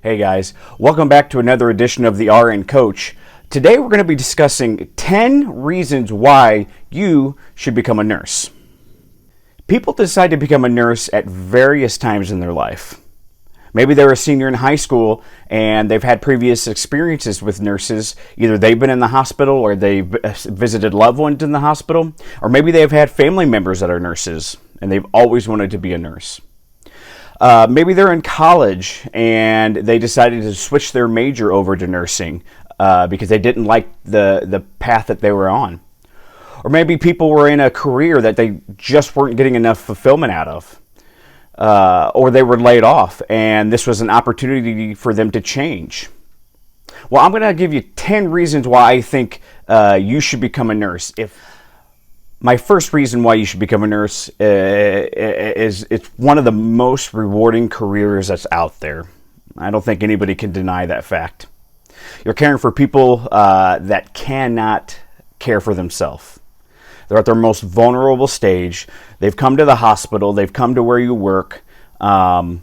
Hey guys, welcome back to another edition of the RN Coach. Today we're going to be discussing 10 reasons why you should become a nurse. People decide to become a nurse at various times in their life. Maybe they're a senior in high school and they've had previous experiences with nurses. Either they've been in the hospital or they've visited loved ones in the hospital, or maybe they've had family members that are nurses and they've always wanted to be a nurse. Maybe they're in college and they decided to switch their major over to nursing because they didn't like the path that they were on. Or maybe people were in a career that they just weren't getting enough fulfillment out of. Or they were laid off and this was an opportunity for them to change. Well, I'm going to give you 10 reasons why I think you should become a nurse. My first reason why you should become a nurse is it's one of the most rewarding careers that's out there. I don't think anybody can deny that fact. You're caring for people that cannot care for themselves. They're at their most vulnerable stage. They've come to the hospital. They've come to where you work, and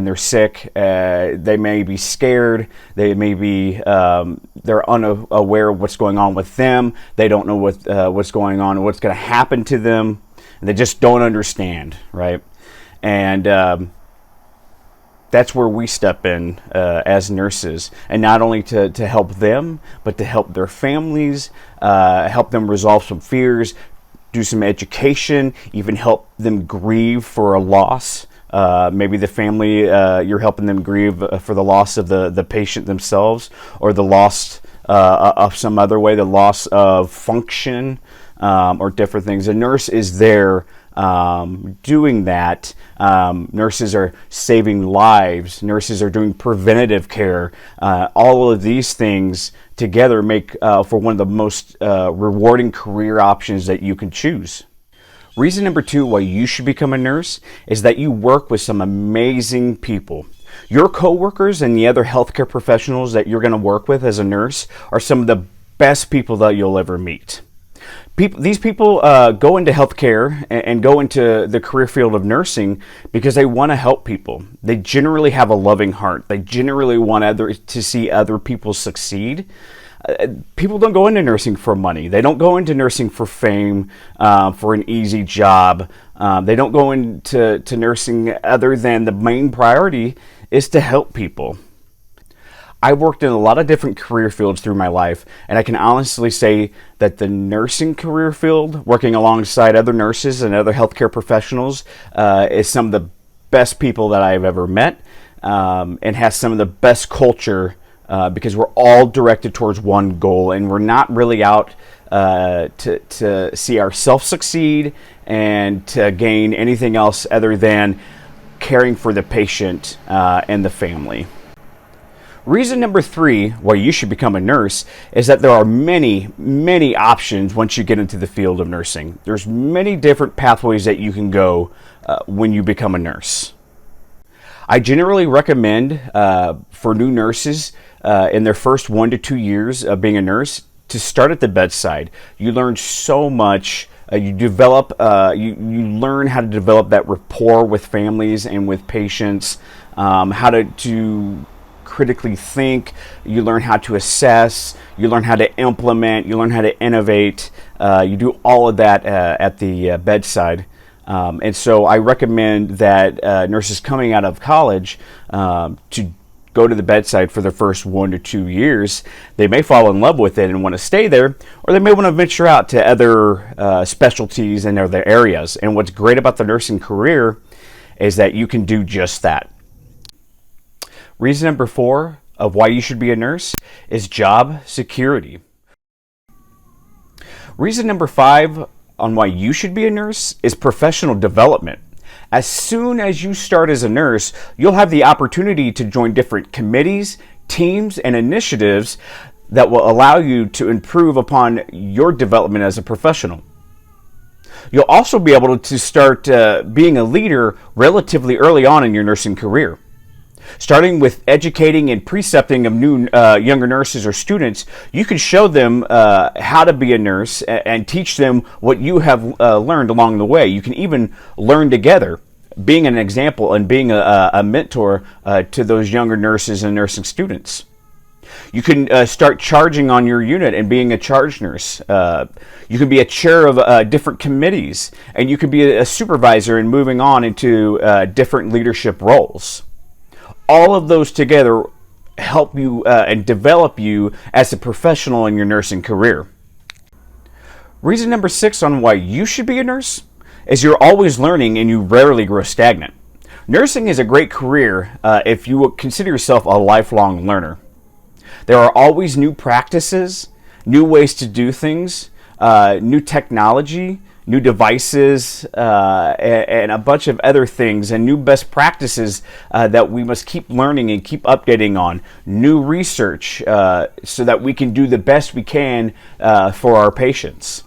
they're sick. They may be scared. They may be they're unaware of what's going on with them. They don't know what's going on, what's going to happen to them. And they just don't understand, right? And that's where we step in as nurses, and not only to help them, but to help their families, help them resolve some fears, do some education, even help them grieve for a loss. Maybe the family, you're helping them grieve for the loss of the patient themselves, or the loss of some other way, the loss of function, or different things. A nurse is there doing that. Nurses are saving lives. Nurses are doing preventative care. All of these things together make for one of the most rewarding career options that you can choose. Reason number 2 why you should become a nurse is that you work with some amazing people. Your coworkers and the other healthcare professionals that you're going to work with as a nurse are some of the best people that you'll ever meet. These people go into healthcare and go into the career field of nursing because they want to help people. They generally have a loving heart. They generally want to see other people succeed. People don't go into nursing for money. They don't go into nursing for fame, for an easy job. They don't go into nursing other than the main priority is to help people. I worked in a lot of different career fields through my life, and I can honestly say that the nursing career field, working alongside other nurses and other healthcare professionals, is some of the best people that I've ever met, and has some of the best culture because we're all directed towards one goal, and we're not really out to see ourselves succeed and to gain anything else other than caring for the patient and the family. Reason number 3 why you should become a nurse is that there are many, many options once you get into the field of nursing. There's many different pathways that you can go when you become a nurse. I generally recommend for new nurses in their first 1 to 2 years of being a nurse to start at the bedside. You learn so much. You develop, you learn how to develop that rapport with families and with patients, how to critically think. You learn how to assess. You learn how to implement. You learn how to innovate. You do all of that at the bedside. And so I recommend that nurses coming out of college to go to the bedside for their first 1 to 2 years. They may fall in love with it and want to stay there, or they may want to venture out to other specialties in other areas. And what's great about the nursing career is that you can do just that. Reason number 4 of why you should be a nurse is job security. Reason number 5 on why you should be a nurse is professional development. As soon as you start as a nurse, you'll have the opportunity to join different committees, teams, and initiatives that will allow you to improve upon your development as a professional. You'll also be able to start being a leader relatively early on in your nursing career. Starting with educating and precepting of new younger nurses or students, you can show them how to be a nurse and teach them what you have learned along the way. You can even learn together. being an example and being a mentor to those younger nurses and nursing students. You can start charging on your unit and being a charge nurse. You can be a chair of different committees, and you can be a supervisor and moving on into different leadership roles. All of those together help you and develop you as a professional in your nursing career. Reason number 6 on why you should be a nurse is you're always learning and you rarely grow stagnant. Nursing is a great career if you consider yourself a lifelong learner. There are always new practices, new ways to do things, new technology, new devices, and a bunch of other things, and new best practices that we must keep learning and keep updating on. New research so that we can do the best we can for our patients.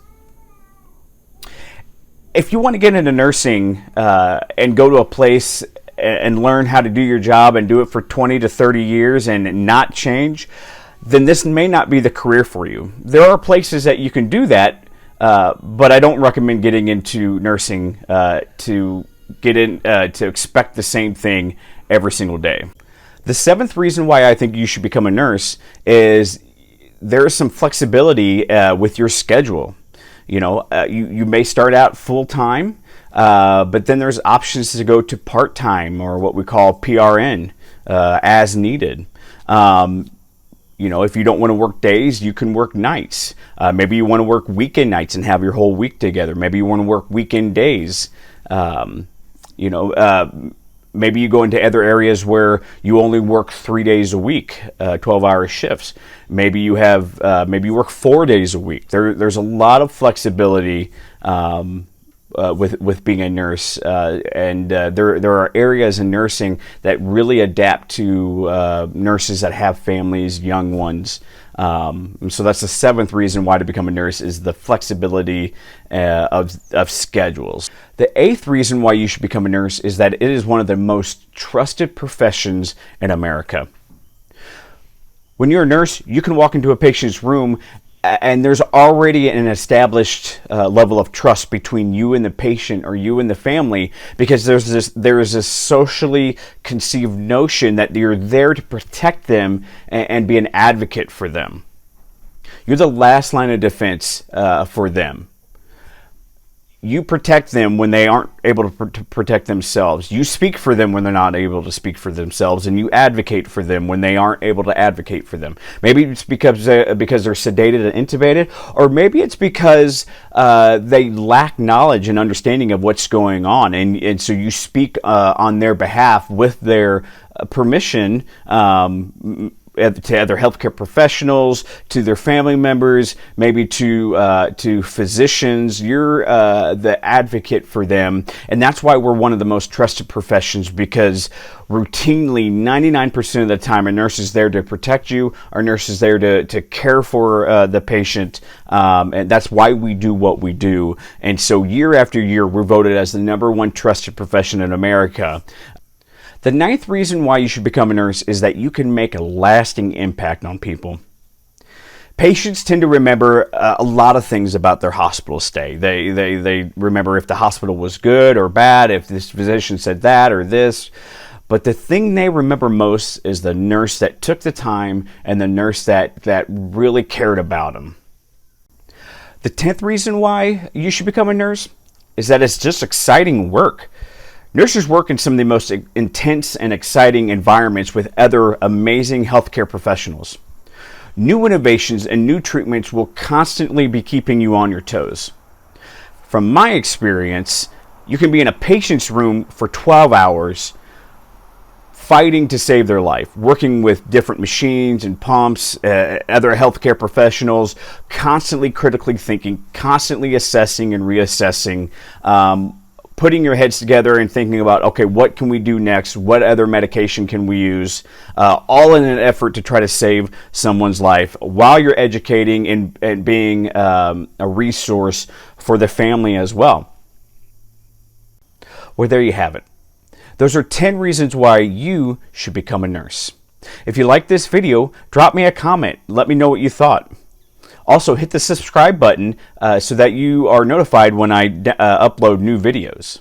If you want to get into nursing and go to a place and learn how to do your job and do it for 20 to 30 years and not change, then this may not be the career for you. There are places that you can do that, but I don't recommend getting into nursing to expect the same thing every single day. The 7th reason why I think you should become a nurse is there is some flexibility with your schedule. You may start out full-time, but then there's options to go to part-time or what we call PRN as needed. If you don't want to work days, you can work nights. Maybe you want to work weekend nights and have your whole week together. Maybe you want to work weekend days. Maybe you go into other areas where you only work 3 days a week, 12-hour shifts. Maybe you work 4 days a week. There's a lot of flexibility with being a nurse, and there are areas in nursing that really adapt to nurses that have families, young ones. So that's the 7th reason why to become a nurse is the flexibility of schedules. The 8th reason why you should become a nurse is that it is one of the most trusted professions in America. When you're a nurse, you can walk into a patient's room and there's already an established level of trust between you and the patient or you and the family, because there is this socially conceived notion that you're there to protect them and be an advocate for them. You're the last line of defense for them. You protect them when they aren't able to protect themselves. You speak for them when they're not able to speak for themselves, and you advocate for them when they aren't able to advocate for them. Maybe it's because they're sedated and intubated, or maybe it's because they lack knowledge and understanding of what's going on, and so you speak on their behalf with their permission. To other healthcare professionals, to their family members, maybe to physicians. You're the advocate for them, and that's why we're one of the most trusted professions, because routinely 99% of the time a nurse is there to protect you, our nurse is there to care for the patient, and that's why we do what we do. And so year after year we're voted as the #1 trusted profession in America. The 9th reason why you should become a nurse is that you can make a lasting impact on people. Patients tend to remember a lot of things about their hospital stay. They remember if the hospital was good or bad, if this physician said that or this. But the thing they remember most is the nurse that took the time and the nurse that really cared about them. The 10th reason why you should become a nurse is that it's just exciting work. Nurses work in some of the most intense and exciting environments with other amazing healthcare professionals. New innovations and new treatments will constantly be keeping you on your toes. From my experience, you can be in a patient's room for 12 hours fighting to save their life, working with different machines and pumps, other healthcare professionals, constantly critically thinking, constantly assessing and reassessing, putting your heads together and thinking about, okay, what can we do next? What other medication can we use? All in an effort to try to save someone's life while you're educating and being a resource for the family as well. Well, there you have it. Those are 10 reasons why you should become a nurse. If you like this video, drop me a comment. Let me know what you thought. Also, hit the subscribe button so that you are notified when I upload new videos.